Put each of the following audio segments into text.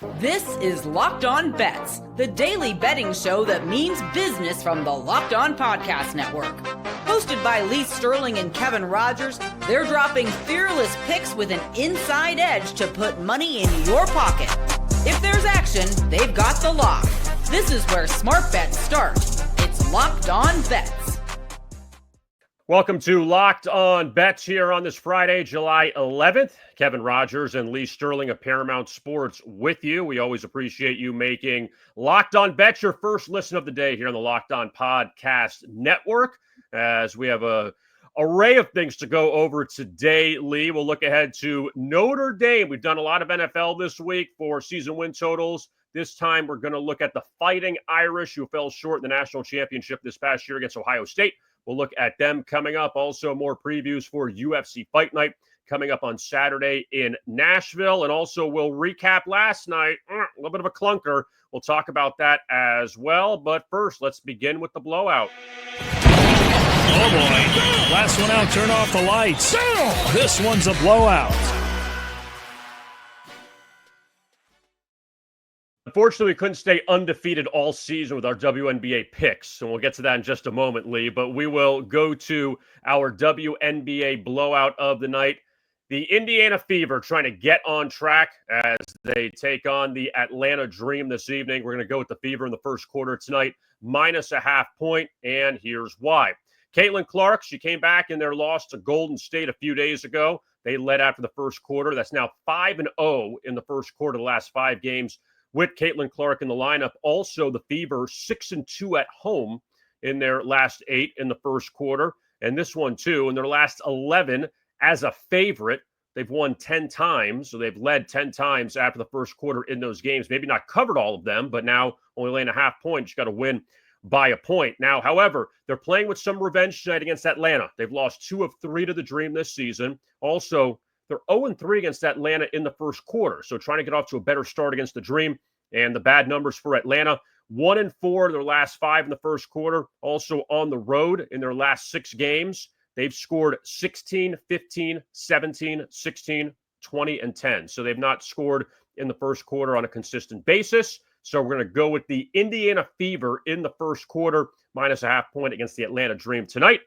This is Locked On Bets, the daily betting show that means business from the Locked On Podcast Network. Hosted by Lee Sterling and Kevin Rogers, they're dropping fearless picks with an inside edge to put money in your pocket. If there's action, they've got the lock. This is where smart bets start. It's Locked On Bets. Welcome to Locked On Bets here on this Friday, July 11th. Kevin Rogers and Lee Sterling of Paramount Sports with you. We always appreciate you making Locked On Bets your first listen of the day here on the Locked On Podcast Network, as we have a array of things to go over today, Lee. We'll look ahead to Notre Dame. We've done a lot of NFL this week for season win totals. This time we're going to look at the Fighting Irish, who fell short in the national championship this past year against Ohio State. We'll look at them coming up. Also, more previews for UFC Fight Night coming up on Saturday in Nashville. And also, we'll recap last night. A little bit of a clunker. We'll talk about that as well. But first, let's begin with the blowout. Oh, boy. Last one out. Turn off the lights. This one's a blowout. Unfortunately, we couldn't stay undefeated all season with our WNBA picks, and we'll get to that in just a moment, Lee. But we will go to our WNBA blowout of the night. The Indiana Fever trying to get on track as they take on the Atlanta Dream this evening. We're going to go with the Fever in the first quarter tonight, -0.5 point, and here's why. Caitlin Clark, she came back in their loss to Golden State a few days ago. They led after the first quarter. That's now 5-0 in the first quarter of the last 5 games. With Caitlin Clark in the lineup. Also, the Fever 6-2 at home in their last 8 in the first quarter. And this one, too, in their last 11 as a favorite. They've won 10 times, so they've led 10 times after the first quarter in those games. Maybe not covered all of them, but now only laying a half point. You got to win by a point. Now, however, they're playing with some revenge tonight against Atlanta. They've lost 2 of 3 to the Dream this season. Also, they're 0-3 against Atlanta in the first quarter. So trying to get off to a better start against the Dream. And the bad numbers for Atlanta, 1-4 their last 5 in the first quarter. Also on the road in their last 6 games, they've scored 16, 15, 17, 16, 20, and 10. So they've not scored in the first quarter on a consistent basis. So we're going to go with the Indiana Fever in the first quarter, -0.5 point against the Atlanta Dream tonight.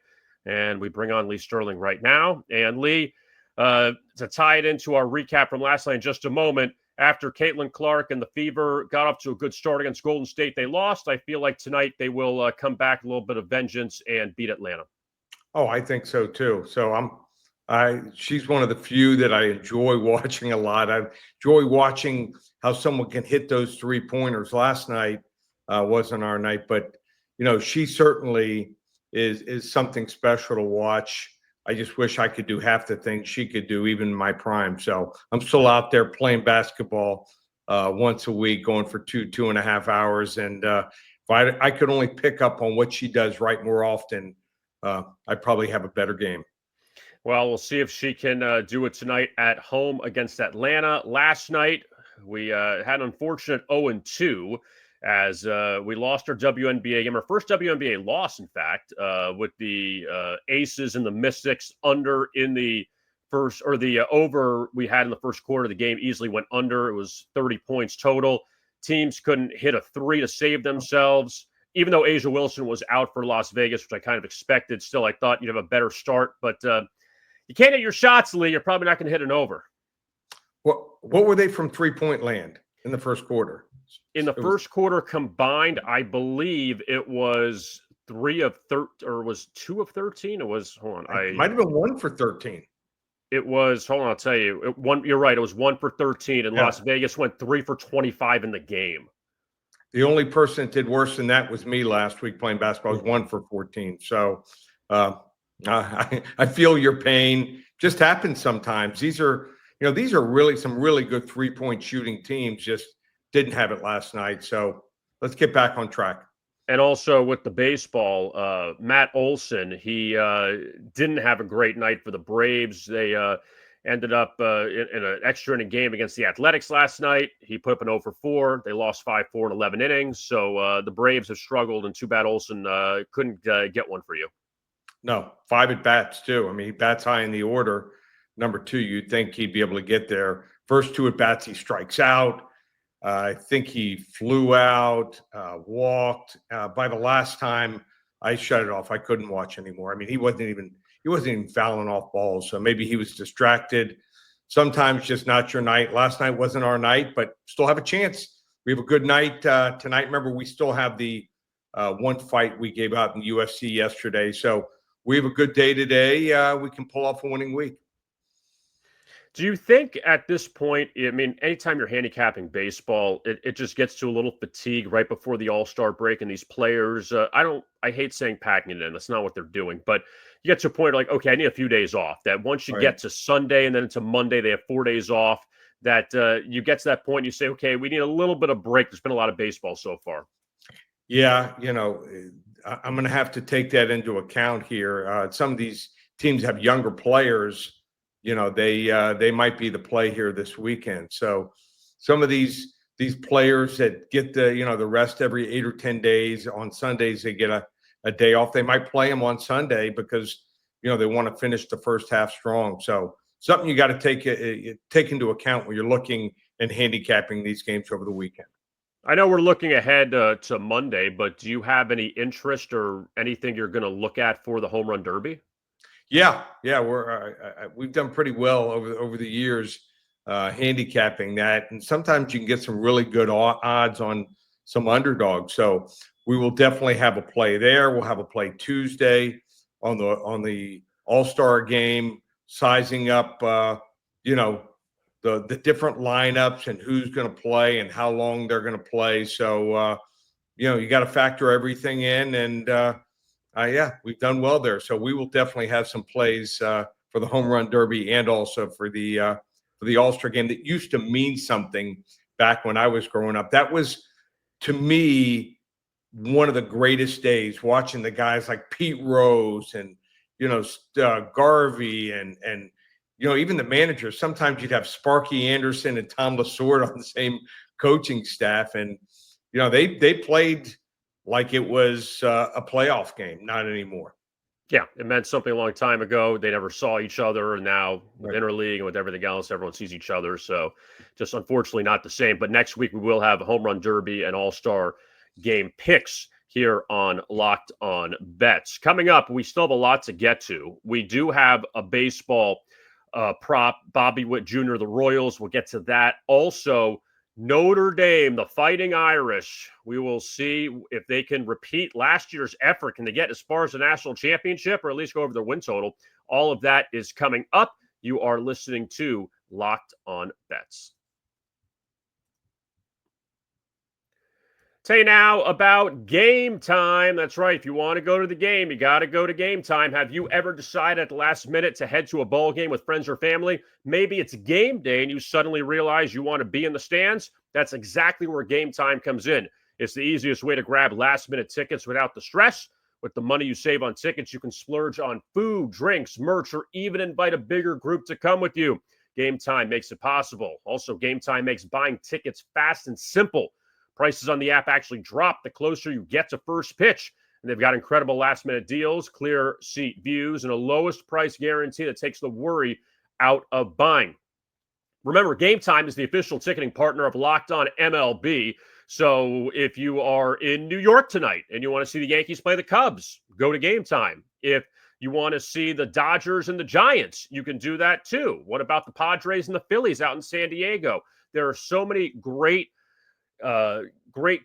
And we bring on Lee Sterling right now. And Lee, to tie it into our recap from last night in just a moment, after Caitlin Clark and the Fever got off to a good start against Golden State, they lost. I feel like tonight they will come back a little bit of vengeance and beat Atlanta. Oh, I think so too. So she's one of the few that I enjoy watching a lot. I enjoy watching how someone can hit those 3-pointers. Last night wasn't our night, but she certainly is something special to watch. I just wish I could do half the things she could do, even in my prime. So I'm still out there playing basketball once a week, going for 2.5 hours. And if I could only pick up on what she does right more often, I'd probably have a better game. Well, we'll see if she can do it tonight at home against Atlanta. Last night, we had an unfortunate 0-2 as we lost our WNBA game, our first WNBA loss, in fact, with the Aces and the Mystics under in the first, or the over we had in the first quarter. The game easily went under. It was 30 points total. Teams couldn't hit a 3 to save themselves. Even though Asia Wilson was out for Las Vegas, which I kind of expected, still I thought you'd have a better start. But you can't hit your shots, Lee. You're probably not going to hit an over. What were they from 3-point land in the first quarter? In the first quarter combined, I believe it was 3 of 13, or was 2 of 13. It was, hold on. It might have been 1 for 13. It was, hold on, I'll tell you. You're right. It was 1 for 13, and Las Vegas went 3 for 25 in the game. The only person that did worse than that was me last week playing basketball. I was 1 for 14. So I feel your pain. Just happens sometimes. These are really some really good 3-point shooting teams. Just didn't have it last night. So let's get back on track. And also with the baseball, Matt Olson, he didn't have a great night for the Braves. They ended up in an extra inning game against the Athletics last night. He put up an 0 for 4. They lost 5-4 in 11 innings. So the Braves have struggled, and too bad Olson couldn't get one for you. No, 5 at-bats, too. I mean, he bats high in the order. Number 2, you'd think he'd be able to get there. First 2 at-bats, he strikes out. I think he flew out, walked. By the last time I shut it off, I couldn't watch anymore. I mean, he wasn't even fouling off balls. So maybe he was distracted. Sometimes just not your night. Last night wasn't our night, but still have a chance. We have a good night tonight. Remember, we still have the one fight we gave out in the UFC yesterday. So we have a good day today. We can pull off a winning week. Do you think at this point, I mean, anytime you're handicapping baseball, it just gets to a little fatigue right before the All-Star break, and these players, I hate saying packing it in. That's not what they're doing. But you get to a point like, okay, I need a few days off. That once you get to Sunday and then into Monday, they have 4 days off. That you get to that point, you say, okay, we need a little bit of break. There's been a lot of baseball so far. Yeah, I'm going to have to take that into account here. Some of these teams have younger players. They might be the play here this weekend. So some of these players that get the rest every 8 or 10 days, on Sundays they get a day off. They might play them on Sunday because they want to finish the first half strong. So something you got to take into account when you're looking and handicapping these games over the weekend. I know we're looking ahead to Monday, but do you have any interest or anything you're going to look at for the Home Run Derby? Yeah, we've done pretty well over the years handicapping that, and sometimes you can get some really good odds on some underdogs. So we will definitely have a play there. We'll have a play Tuesday on the All-Star game, sizing up the different lineups and who's going to play and how long they're going to play. So you got to factor everything in, and we've done well there. So we will definitely have some plays for the Home Run Derby and also for the All-Star game that used to mean something back when I was growing up. That was, to me, one of the greatest days, watching the guys like Pete Rose and Garvey and even the managers. Sometimes you'd have Sparky Anderson and Tom Lasorda on the same coaching staff, and they played like it was a playoff game. Not anymore. Yeah, it meant something a long time ago. They never saw each other, and now with interleague and with everything else, everyone sees each other. So just unfortunately not the same. But next week we will have a Home Run Derby and All-Star game picks here on Locked On Bets. Coming up, we still have a lot to get to. We do have a baseball prop, Bobby Witt Jr., the Royals. We'll get to that. Also, Notre Dame, the Fighting Irish. We will see if they can repeat last year's effort. Can they get as far as the national championship or at least go over their win total? All of that is coming up. You are listening to Locked On Bets. Tell you now about Gametime. That's right. If you want to go to the game, you got to go to Gametime. Have you ever decided at the last minute to head to a ball game with friends or family? Maybe it's game day and you suddenly realize you want to be in the stands. That's exactly where Gametime comes in. It's the easiest way to grab last-minute tickets without the stress. With the money you save on tickets, you can splurge on food, drinks, merch, or even invite a bigger group to come with you. Gametime makes it possible. Also, Gametime makes buying tickets fast and simple. Prices on the app actually drop the closer you get to first pitch. And they've got incredible last-minute deals, clear seat views, and a lowest price guarantee that takes the worry out of buying. Remember, Gametime is the official ticketing partner of Locked On MLB. So if you are in New York tonight and you want to see the Yankees play the Cubs, go to Gametime. If you want to see the Dodgers and the Giants, you can do that too. What about the Padres and the Phillies out in San Diego? There are so many great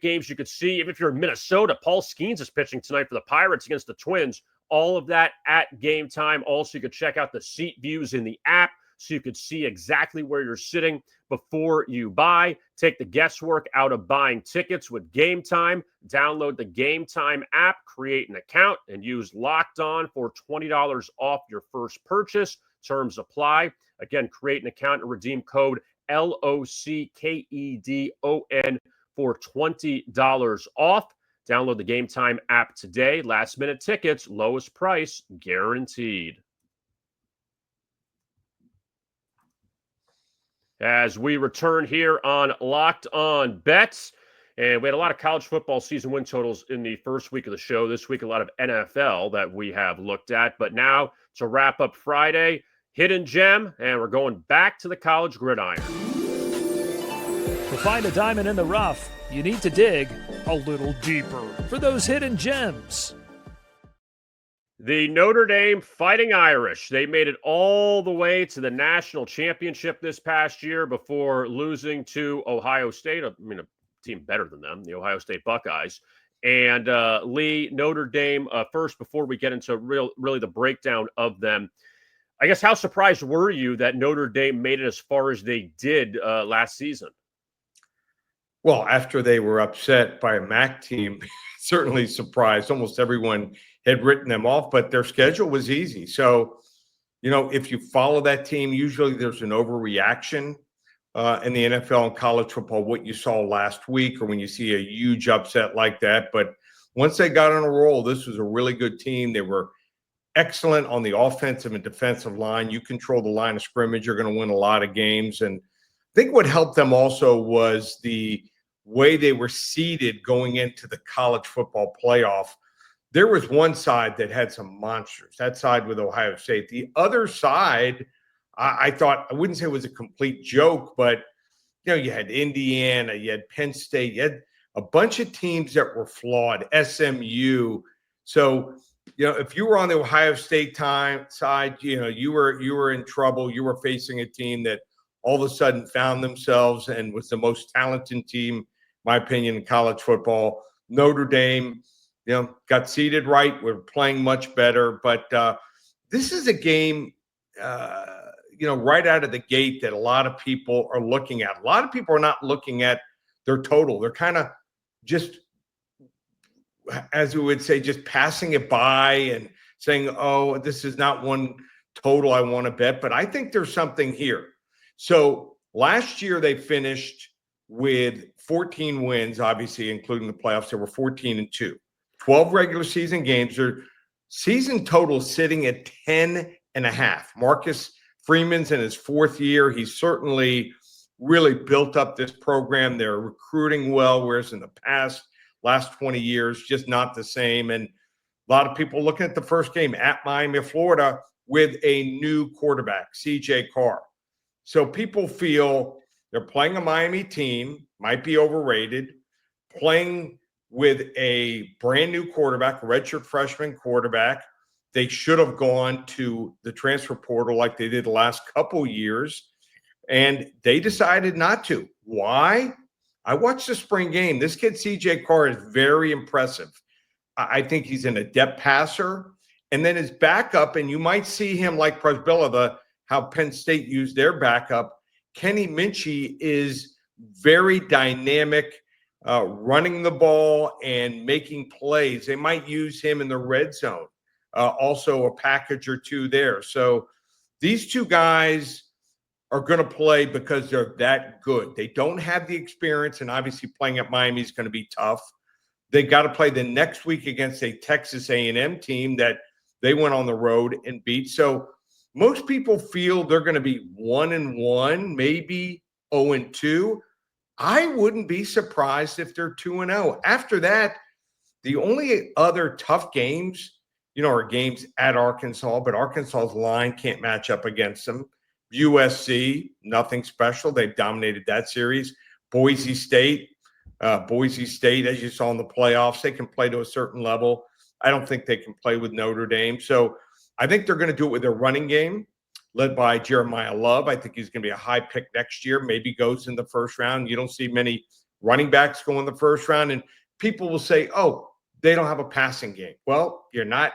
games you could see. Even if you're in Minnesota, Paul Skeens is pitching tonight for the Pirates against the Twins. All of that at Gametime. Also, you could check out the seat views in the app so you could see exactly where you're sitting before you buy. Take the guesswork out of buying tickets with Gametime. Download the Gametime app, create an account, and use Locked On for $20 off your first purchase. Terms apply. Again, create an account and redeem code LOCKEDON for $20 off. Download the Gametime app today. Last minute tickets, lowest price guaranteed. As we return here on Locked On Bets, and we had a lot of college football season win totals in the first week of the show. This week, a lot of NFL that we have looked at. But now, to wrap up Friday, Hidden Gem, and we're going back to the college gridiron. The find a diamond in the rough, you need to dig a little deeper for those hidden gems. The Notre Dame Fighting Irish, they made it all the way to the national championship this past year before losing to Ohio State. I mean, a team better than them, the Ohio State Buckeyes. And Lee, Notre Dame, first, before we get into really the breakdown of them, I guess how surprised were you that Notre Dame made it as far as they did last season? Well, after they were upset by a MAC team, certainly surprised. Almost everyone had written them off, but their schedule was easy. So, if you follow that team, usually there's an overreaction in the NFL and college football, what you saw last week, or when you see a huge upset like that. But once they got on a roll, this was a really good team. They were excellent on the offensive and defensive line. You control the line of scrimmage, you're going to win a lot of games. And I think what helped them also was the way they were seeded going into the college football playoff. There was one side that had some monsters, that side with Ohio State. The other side, I thought, I wouldn't say it was a complete joke, but, you had Indiana, you had Penn State, you had a bunch of teams that were flawed, SMU. So, if you were on the Ohio State side, you were in trouble. You were facing a team that all of a sudden found themselves and was the most talented team, in my opinion, in college football. Notre Dame, got seated right. We're playing much better. But this is a game, right out of the gate that a lot of people are looking at. A lot of people are not looking at their total. They're kind of just, as we would say, just passing it by and saying, oh, this is not one total I want to bet. But I think there's something here. So last year they finished with 14 wins, obviously, including the playoffs. They were 14-2. 12 regular season games. Their season total sitting at 10.5. Marcus Freeman's in his fourth year. He's certainly really built up this program. They're recruiting well, whereas in the last 20 years, just not the same. And a lot of people looking at the first game at Miami, Florida, with a new quarterback, CJ Carr. So people feel they're playing a Miami team, might be overrated, playing with a brand new quarterback, a redshirt freshman quarterback. They should have gone to the transfer portal like they did the last couple years, and they decided not to. Why? I watched the spring game. This kid, CJ Carr, is very impressive. I think he's an adept passer. And then his backup, and you might see him like Presbilla, how Penn State used their backup. Kenny Minchie is very dynamic, running the ball and making plays. They might use him in the red zone. Also a package or two there. So these two guys are going to play because they're that good. They don't have the experience, and obviously playing at Miami is going to be tough. They got to play the next week against a Texas A&M team that they went on the road and beat. So most people feel they're going to be 1-1, maybe 0-2. I wouldn't be surprised if they're 2-0. After that, the only other tough games, are games at Arkansas, but Arkansas's line can't match up against them. USC, nothing special. They've dominated that series. Boise State, as you saw in the playoffs, they can play to a certain level. I don't think they can play with Notre Dame. So I think they're going to do it with their running game, led by Jeremiah Love. I think he's going to be a high pick next year, maybe goes in the first round. You don't see many running backs go in the first round. And people will say, oh, they don't have a passing game. Well, you're not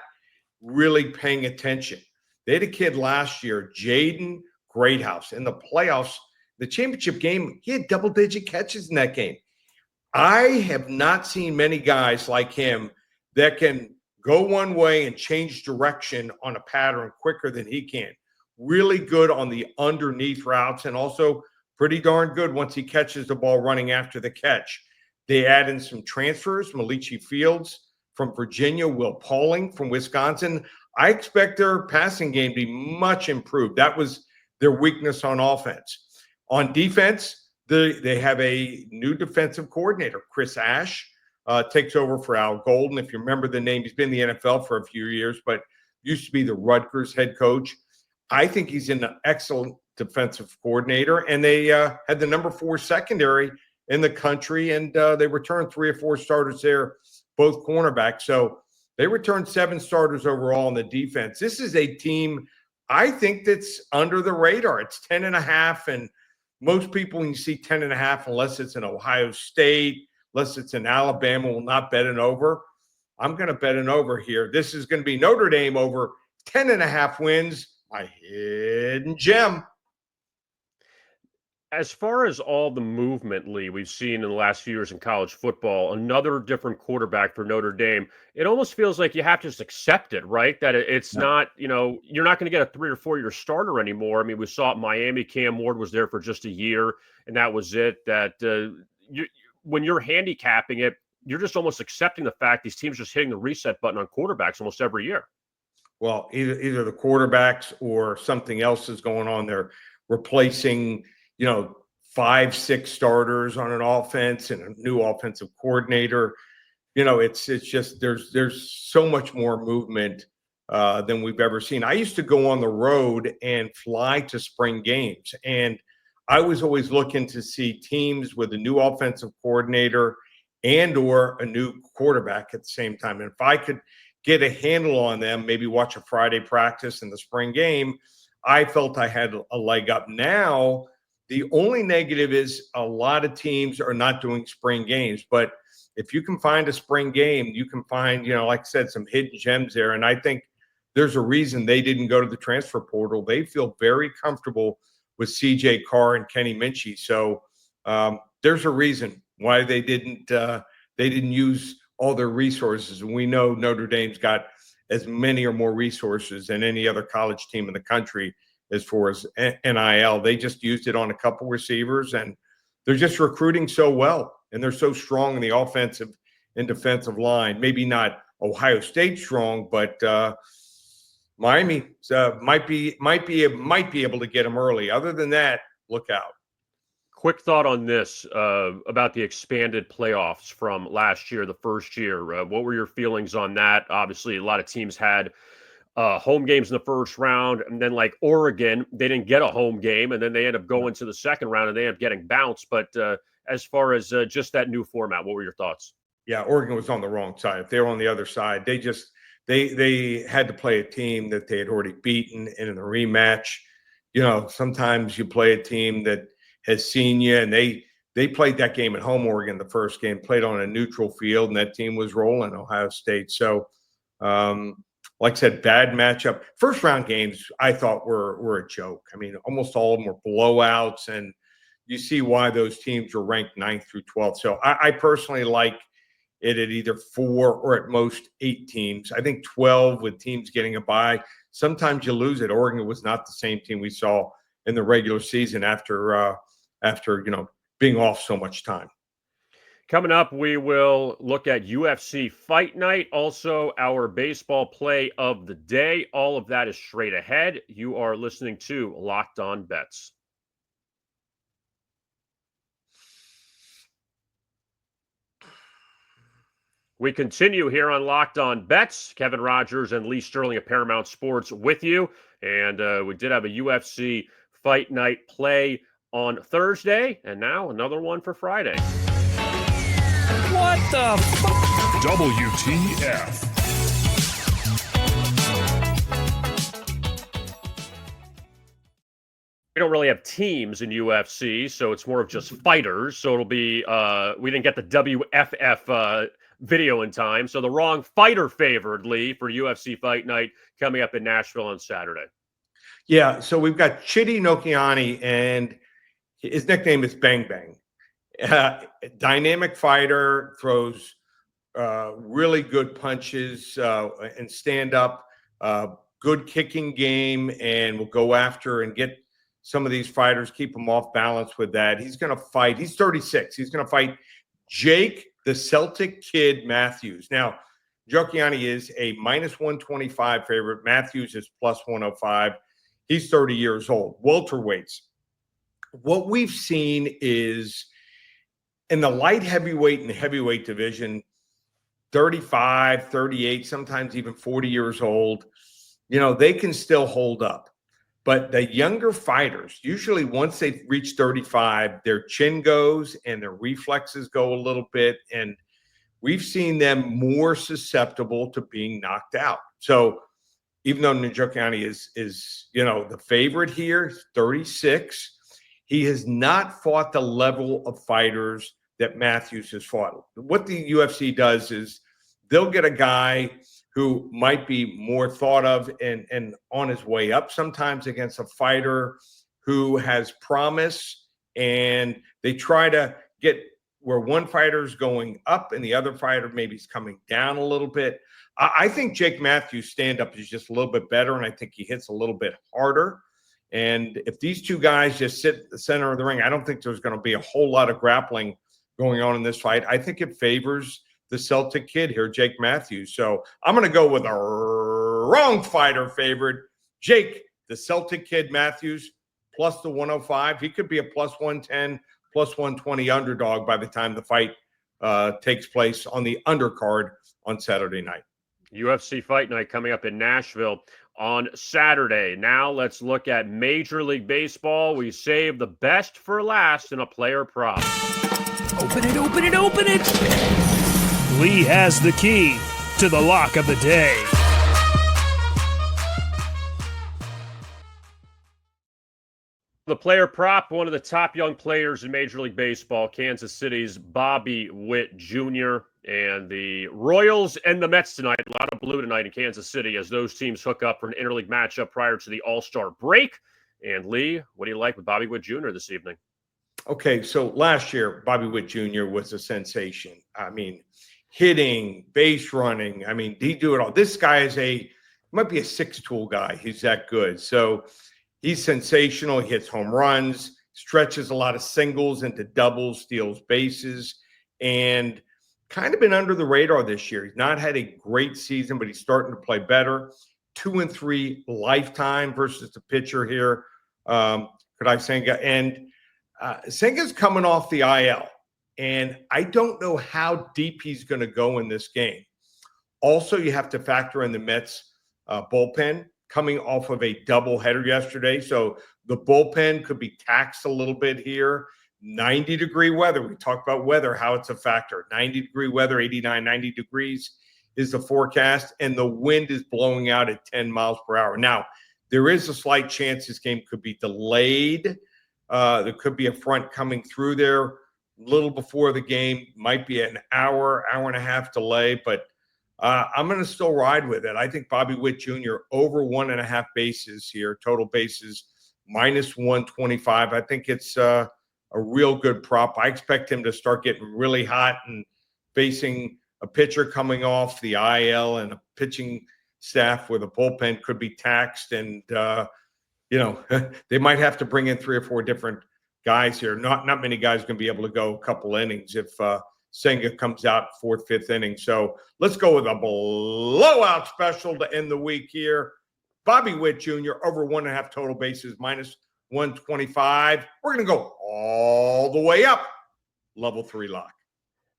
really paying attention. They had a kid last year, Jaden Greathouse, in the playoffs, the championship game. He had double-digit catches in that game. I have not seen many guys like him that can go one way and change direction on a pattern quicker than he can. Really good on the underneath routes, and also pretty darn good once he catches the ball running after the catch. They add in some transfers, Malichi Fields from Virginia, Will Pauling from Wisconsin. I expect their passing game to be much improved. That was their weakness on offense. On defense, they have a new defensive coordinator, Chris Ash, takes over for Al Golden. If you remember the name, he's been in the NFL for a few years, but used to be the Rutgers head coach. I think he's an excellent defensive coordinator, and they had the number 4 secondary in the country, and they returned 3 or 4 starters there, both cornerbacks. So they returned 7 starters overall in the defense. This is a team, I think, that's under the radar. It's 10.5, and most people, when you see 10.5, unless it's in Ohio State, unless it's in Alabama, will not bet an over. I'm going to bet an over here. This is going to be Notre Dame over 10.5 wins. My hidden gem. As far as all the movement, Lee, we've seen in the last few years in college football, another different quarterback for Notre Dame, it almost feels like you have to just accept it, right? That it's not, you're not going to get a 3 or 4 year starter anymore. I mean, we saw at Miami, Cam Ward was there for just a year, and that was it. That when you're handicapping it, you're just almost accepting the fact these teams are just hitting the reset button on quarterbacks almost every year. Well, either the quarterbacks or something else is going on. They're replacing, 5, 6 starters on an offense and a new offensive coordinator. It's just there's so much more movement than we've ever seen. I used to go on the road and fly to spring games, and I was always looking to see teams with a new offensive coordinator and or a new quarterback at the same time. And if I could get a handle on them, maybe watch a Friday practice in the spring game, I felt I had a leg up. Now, the only negative is a lot of teams are not doing spring games. But if you can find a spring game, you can find, like I said, some hidden gems there. And I think there's a reason they didn't go to the transfer portal. They feel very comfortable with C.J. Carr and Kenny Minchie. So there's a reason why they didn't use all their resources. And we know Notre Dame's got as many or more resources than any other college team in the country as far as NIL. They just used it on a couple receivers, and they're just recruiting so well, and they're so strong in the offensive and defensive line. Maybe not Ohio State strong, but Miami might be able to get them early. Other than that, look out. Quick thought on this about the expanded playoffs from last year, the first year. What were your feelings on that? Obviously, a lot of teams had home games in the first round, and then like Oregon, they didn't get a home game, and then they end up going to the second round, and they end up getting bounced. But as far as just that new format, what were your thoughts? Yeah, Oregon was on the wrong side. If they were on the other side, they had to play a team that they had already beaten, and in the rematch, sometimes you play a team that has seen you, and they played that game at home. Oregon, the first game, played on a neutral field, and that team was rolling, Ohio State. So, like I said, bad matchup. First round games, I thought were a joke. I mean, almost all of them were blowouts, and you see why those teams were ranked 9th through 12th. So I personally like it at either 4 or at most 8 teams. I think 12 with teams getting a bye. Sometimes you lose it. Oregon was not the same team we saw in the regular season after being off so much time. Coming up, we will look at UFC Fight Night, also our baseball play of the day. All of that is straight ahead. You are listening to Locked On Bets. We continue here on Locked On Bets. Kevin Rogers and Lee Sterling of Paramount Sports with you. And we did have a UFC Fight Night play on Thursday, and now another one for Friday. What the WTF? We don't really have teams in UFC, so it's more of just fighters. So it'll be, we didn't get the WFF video in time. So the wrong fighter favored, Lee, for UFC Fight Night coming up in Nashville on Saturday. Yeah, so we've got Chidi Nokiani, and his nickname is Bang Bang. Dynamic fighter, throws really good punches and stand up, good kicking game, and will go after and get some of these fighters, keep them off balance with that. He's going to fight. He's 36. He's going to fight Jake, the Celtic Kid Matthews. Now, Nokiani is a -125 favorite. Matthews is +105. He's 30 years old. Welterweights. What we've seen is in the light heavyweight and heavyweight division, 35, 38, sometimes even 40 years old, they can still hold up. But the younger fighters, usually once they reach 35, their chin goes and their reflexes go a little bit. And we've seen them more susceptible to being knocked out. So even though Njokuani is the favorite here, 36, he has not fought the level of fighters that Matthews has fought. What the UFC does is they'll get a guy who might be more thought of and on his way up sometimes against a fighter who has promise, and they try to get where one fighter's going up and the other fighter maybe is coming down a little bit. I think Jake Matthews' stand-up is just a little bit better, and I think he hits a little bit harder. And if these two guys just sit at the center of the ring, I don't think there's going to be a whole lot of grappling going on in this fight. I think it favors the Celtic kid here, Jake Matthews. So I'm going to go with a wrong fighter favorite, Jake, the Celtic kid Matthews, plus the 105. He could be a plus 110, plus 120 underdog by the time the fight takes place on the undercard on Saturday night. UFC Fight Night coming up in Nashville on Saturday. Now let's look at Major League Baseball. We saved the best for last in a player prop. Open it, open it, open it! Lee has the key to the lock of the day. The player prop, one of the top young players in Major League Baseball, Kansas City's Bobby Witt Jr. And the Royals and the Mets tonight. A lot of blue tonight in Kansas City as those teams hook up for an interleague matchup prior to the All-Star break. And Lee, what do you like with Bobby Witt Jr. this evening? Okay, so last year, Bobby Witt Jr. was a sensation. I mean, hitting, base running. I mean, he do it all. This guy might be a six-tool guy. He's that good. So he's sensational. He hits home runs, stretches a lot of singles into doubles, steals bases, and kind of been under the radar this year. He's not had a great season, but he's starting to play better. 2-3 lifetime versus the pitcher here, Kodai Senga. And Senga's coming off the IL. And I don't know how deep he's going to go in this game. Also, you have to factor in the Mets bullpen coming off of a doubleheader yesterday. So the bullpen could be taxed a little bit here. 90-degree weather. We talked about weather, how it's a factor. 90-degree weather, 89, 90 degrees is the forecast. And the wind is blowing out at 10 miles per hour. Now, there is a slight chance this game could be delayed. There could be a front coming through there a little before the game, might be an hour and a half delay, but I'm going to still ride with it. I think Bobby Witt Jr. over 1.5 bases here, total bases minus 125. I think it's a real good prop. I expect him to start getting really hot and facing a pitcher coming off the IL and a pitching staff where the bullpen could be taxed. And, they might have to bring in 3 or 4 different guys here. Not many guys going to be able to go a couple innings if Senga comes out 4th, 5th inning. So let's go with a blowout special to end the week here. Bobby Witt Jr. over 1.5 total bases minus 125. We're going to go all the way up. Level 3 lock.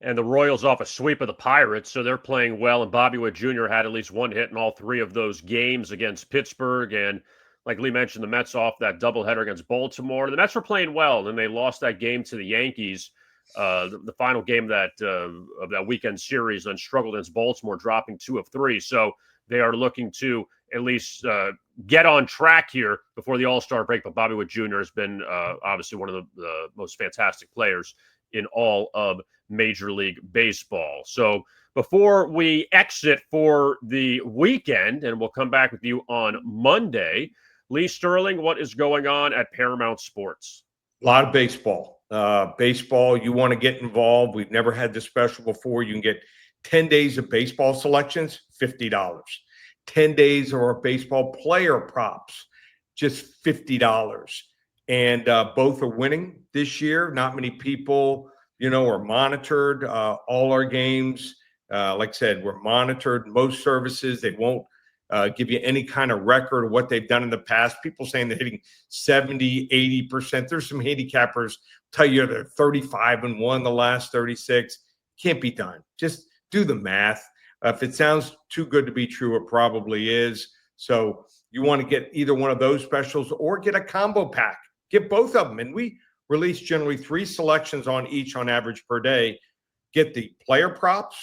And the Royals off a sweep of the Pirates, so they're playing well. And Bobby Witt Jr. had at least one hit in all 3 of those games against Pittsburgh. And like Lee mentioned, the Mets off that doubleheader against Baltimore. The Mets were playing well, and they lost that game to the Yankees, the final game of that weekend series, and struggled against Baltimore, dropping 2 of 3. So they are looking to at least get on track here before the All-Star break. But Bobby Witt Jr. has been obviously one of the most fantastic players in all of Major League Baseball. So before we exit for the weekend, and we'll come back with you on Monday, Lee Sterling, what is going on at Paramount Sports? A lot of baseball. Baseball, you want to get involved. We've never had this special before. You can get 10 days of baseball selections, $50. 10 days of our baseball player props, just $50. And both are winning this year. Not many people, are monitored. All our games, like I said, we're monitored. Most services, they won't give you any kind of record of what they've done in the past. People saying they're hitting 70, 80%. There's some handicappers tell you they're 35-1 the last 36. Can't be done. Just do the math. If it sounds too good to be true, it probably is. So you want to get either one of those specials or get a combo pack. Get both of them. And we release generally 3 selections on each on average per day. Get the player props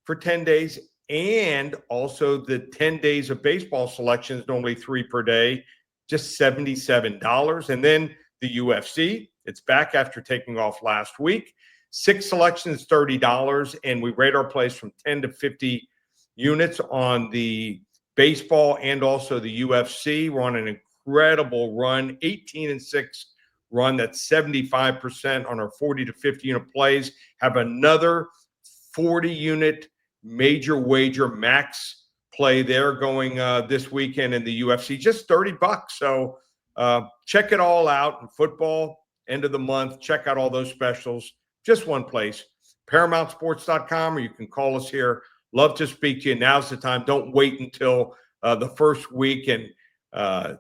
for 10 days and also the 10 days of baseball selections, normally 3 per day, just $77. And then the UFC, it's back after taking off last week. 6 selections, $30. And we rate our plays from 10 to 50 units on the baseball and also the UFC. We're on an incredible run, 18-6 run. That's 75% on our 40 to 50 unit plays. Have another 40 unit major wager max play there going this weekend in the UFC, just $30. So check it all out. In football, end of the month, check out all those specials. Just one place, ParamountSports.com, or you can call us here. Love to speak to you. Now's the time. Don't wait until the first week and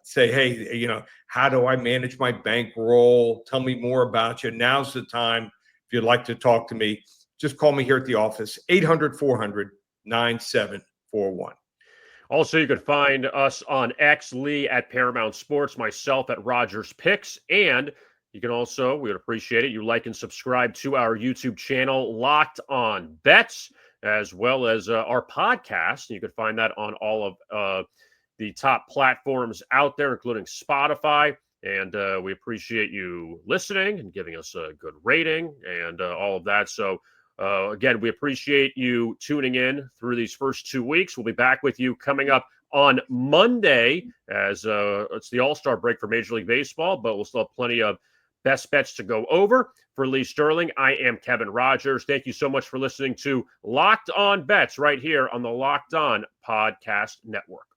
say, hey, how do I manage my bankroll? Tell me more about you. Now's the time. If you'd like to talk to me, just call me here at the office, 800-400-9741. Also, you can find us on X, Lee at Paramount Sports, myself at Rogers Picks, and you can also, we would appreciate it, you like and subscribe to our YouTube channel, Locked On Bets, as well as our podcast. You can find that on all of the top platforms out there, including Spotify. And we appreciate you listening and giving us a good rating and all of that. So, again, we appreciate you tuning in through these first 2 weeks. We'll be back with you coming up on Monday as it's the All-Star break for Major League Baseball, but we'll still have plenty of best bets to go over. For Lee Sterling, I am Kevin Rogers. Thank you so much for listening to Locked On Bets right here on the Locked On Podcast Network.